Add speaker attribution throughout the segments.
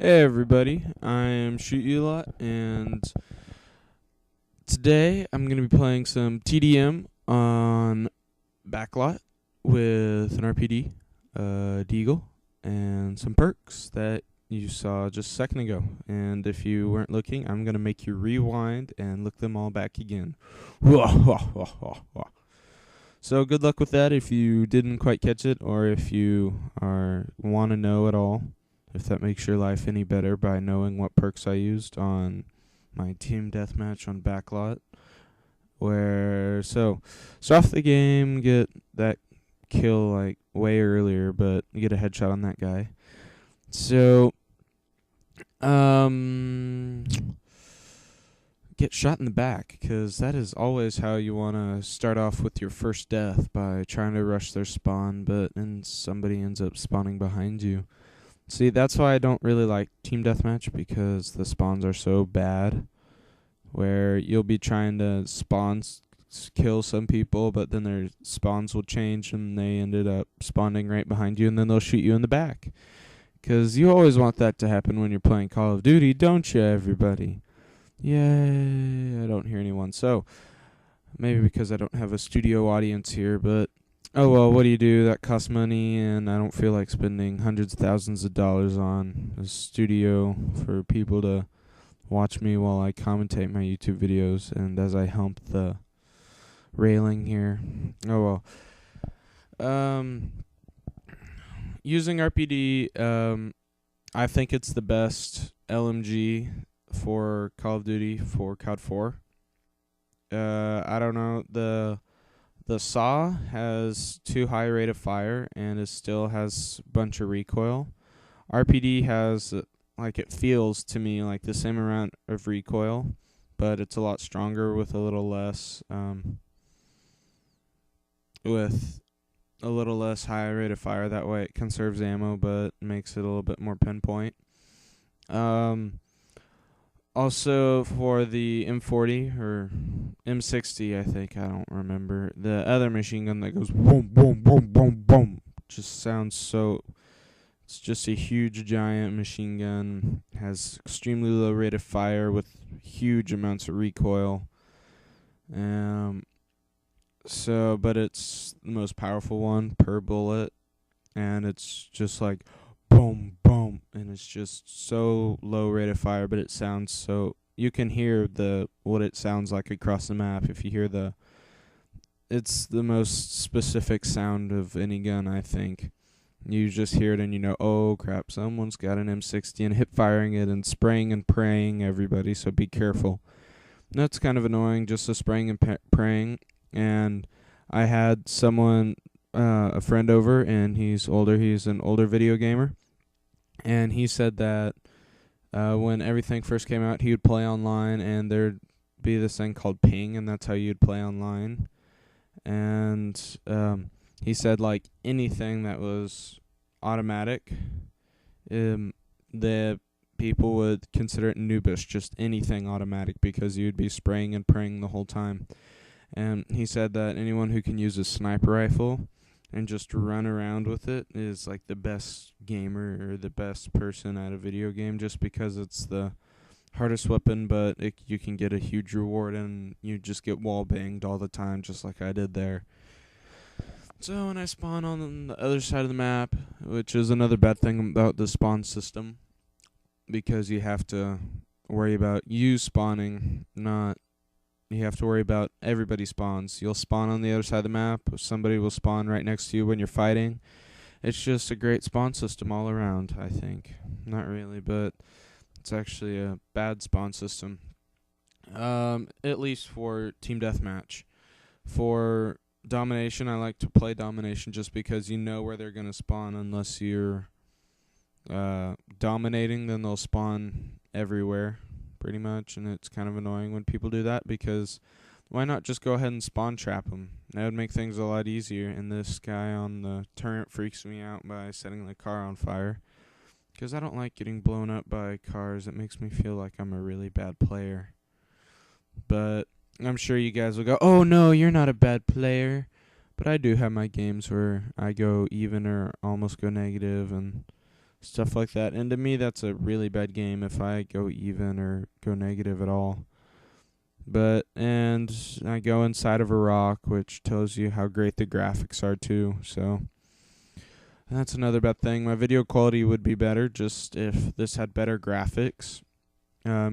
Speaker 1: Hey everybody, I am Shootualot, and today I'm going to be playing some TDM on Backlot with an RPD, Deagle, and some perks that you saw just a second ago. And if you weren't looking, I'm going to make you rewind and look them all back again. So good luck with that if you didn't quite catch it, or if you want to know at all. If that makes your life any better by knowing what perks I used on my team deathmatch on Backlot. Start off the game, get that kill like way earlier, but you get a headshot on that guy. So, get shot in the back, because that is always how you want to start off with your first death, by trying to rush their spawn, and somebody ends up spawning behind you. See, that's why I don't really like team deathmatch, because the spawns are so bad, where you'll be trying to kill some people, but then their spawns will change and they ended up spawning right behind you, and then they'll shoot you in the back. Because you always want that to happen when you're playing Call of Duty, don't you, everybody? Yay, I don't hear anyone. So, maybe because I don't have a studio audience here, but oh well, what do? That costs money, and I don't feel like spending hundreds of thousands of dollars on a studio for people to watch me while I commentate my YouTube videos and as I hump the railing here. Oh well. Using RPD, I think it's the best LMG for Call of Duty for COD4. I don't know, the SAW has too high rate of fire, and it still has a bunch of recoil. RPD has, it feels to me like the same amount of recoil, but it's a lot stronger with a little less, high rate of fire. That way it conserves ammo, but makes it a little bit more pinpoint. Also, for the M40 or M60, I think, I don't remember, the other machine gun that goes boom, boom, boom, boom, boom, just sounds so. It's just a huge, giant machine gun. Has extremely low rate of fire with huge amounts of recoil. But it's the most powerful one per bullet, and it's just like boom, boom, and it's just so low rate of fire, but it sounds so. You can hear what it sounds like across the map. If you hear it's the most specific sound of any gun, I think. You just hear it and you know, oh crap, someone's got an M60 and hip firing it and spraying and praying, everybody, so be careful. That's kind of annoying, just the spraying and praying. And I had a friend over, and he's an older video gamer, and he said that when everything first came out, he would play online, and there'd be this thing called ping, and that's how you'd play online. And he said, like, anything that was automatic, the people would consider it noobish, just anything automatic, because you'd be spraying and praying the whole time. And he said that anyone who can use a sniper rifle and just run around with it is like the best gamer or the best person at a video game, just because it's the hardest weapon, but you can get a huge reward, and you just get wall banged all the time, just like I did there. So when I spawn on the other side of the map, which is another bad thing about the spawn system, because you have to worry about you spawning, you have to worry about everybody spawns. You'll spawn on the other side of the map, somebody will spawn right next to you when you're fighting. It's just a great spawn system all around, I think. Not really, but it's actually a bad spawn system. At least for team deathmatch. For domination, I like to play domination just because you know where they're going to spawn. Unless you're dominating, then they'll spawn everywhere, pretty much, and it's kind of annoying when people do that, because why not just go ahead and spawn trap them? That would make things a lot easier, and this guy on the turret freaks me out by setting the car on fire, because I don't like getting blown up by cars. It makes me feel like I'm a really bad player. But I'm sure you guys will go, oh no, you're not a bad player. But I do have my games where I go even or almost go negative, and stuff like that. And to me, that's a really bad game if I go even or go negative at all. And I go inside of a rock, which tells you how great the graphics are too. So that's another bad thing. My video quality would be better just if this had better graphics.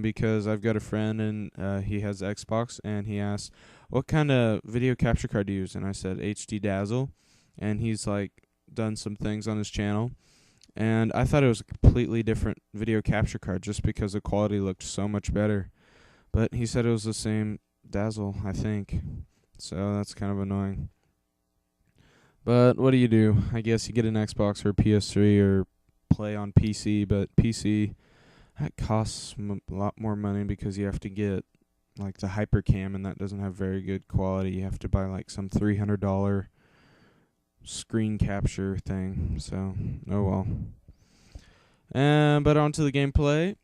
Speaker 1: Because I've got a friend and he has Xbox, and he asked, "What kind of video capture card do you use?" And I said HD Dazzle, and he's like done some things on his channel, and I thought it was a completely different video capture card just because the quality looked so much better. But he said it was the same Dazzle, I think. So that's kind of annoying. But what do? I guess you get an Xbox or a PS3 or play on PC, but PC, that costs a lot more money because you have to get like the hypercam, and that doesn't have very good quality. You have to buy like some $300 screen capture thing. So, oh well. But on to the gameplay.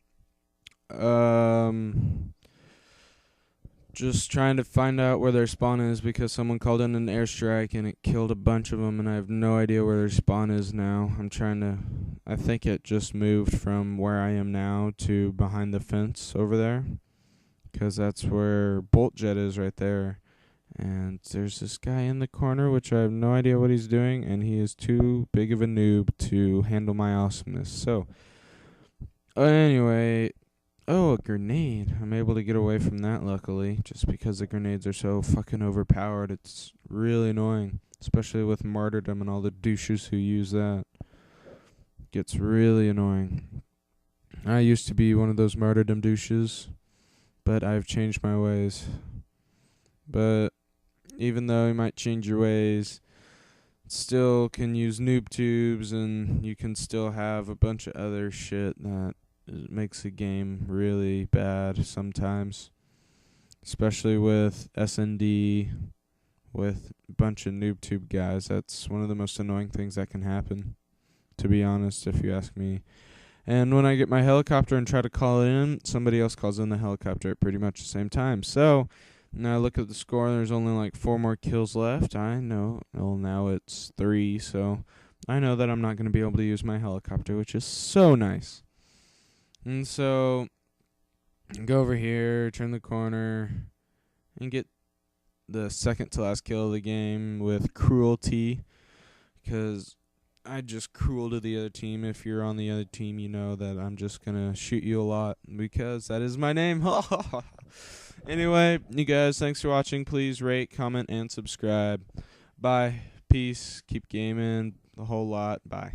Speaker 1: Just trying to find out where their spawn is because someone called in an airstrike and it killed a bunch of them, and I have no idea where their spawn is now. I think it just moved from where I am now to behind the fence over there, because that's where Bolt Jet is right there. And there's this guy in the corner, which I have no idea what he's doing, and he is too big of a noob to handle my awesomeness. So, anyway, a grenade. I'm able to get away from that, luckily, just because the grenades are so fucking overpowered. It's really annoying, especially with martyrdom and all the douches who use that. Gets really annoying. I used to be one of those martyrdom douches, but I've changed my ways. But even though you might change your ways, still can use noob tubes, and you can still have a bunch of other shit that makes the game really bad sometimes, especially with SND, with a bunch of noob tube guys. That's one of the most annoying things that can happen, to be honest, if you ask me. And when I get my helicopter and try to call it in, somebody else calls in the helicopter at pretty much the same time. So now I look at the score, and there's only like 4 more kills left. I know, well, now it's 3, so I know that I'm not going to be able to use my helicopter, which is so nice. And so, go over here, turn the corner, and get the second to last kill of the game with cruelty, because I just cruel to the other team. If you're on the other team, you know that I'm just going to shoot you a lot, because that is my name. Anyway, you guys, thanks for watching. Please rate, comment, and subscribe. Bye. Peace. Keep gaming. The whole lot. Bye.